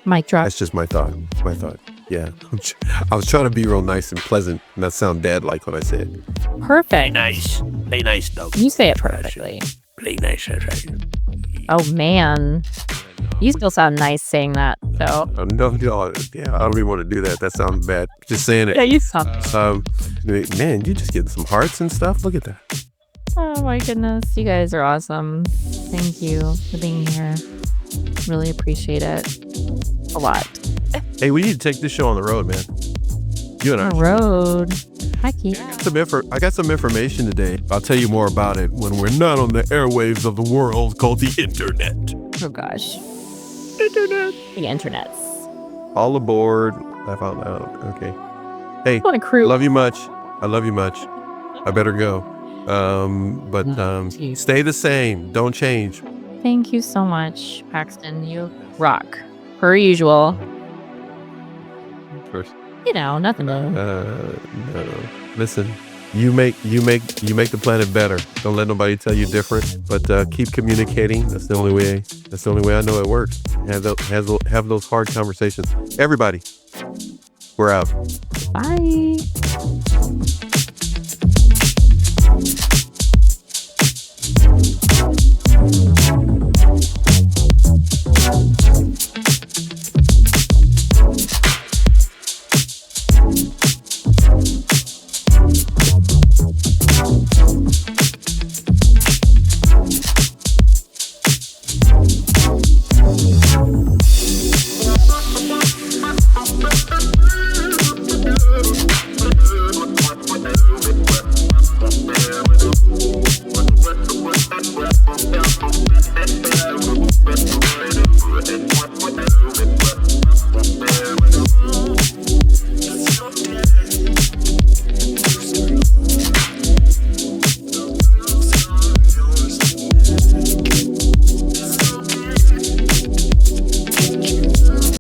Mic drop. That's just my thought. Yeah. I was trying to be real nice and pleasant, and not sound dad-like when I said it. Perfect. Nice. Play nice, though. You say it perfectly. Play nice. That's right. Oh, man. You still sound nice saying that, so. No, yeah, I don't even want to do that. That sounds bad. Just saying it. Yeah, you sound. Man, you just getting some hearts and stuff. Look at that. Oh, my goodness. You guys are awesome. Thank you for being here. Really appreciate it. A lot. Hey, we need to take this show on the road, man. You and I. On the road. Hi, Keith. I got some information today. I'll tell you more about it when we're not on the airwaves of the world called the internet. Oh, gosh. Internet. The internets. All aboard. Laugh out loud. Okay. Hey, What a crew. love you much. I love you much. I better go. But stay the same. Don't change. Thank you so much, Paxton. You rock. Per usual. First. You know, nothing to... No. Listen, you make the planet better. Don't let nobody tell you different. But keep communicating. That's the only way. That's the only way I know it works. Have those hard conversations. Everybody, we're out. Bye.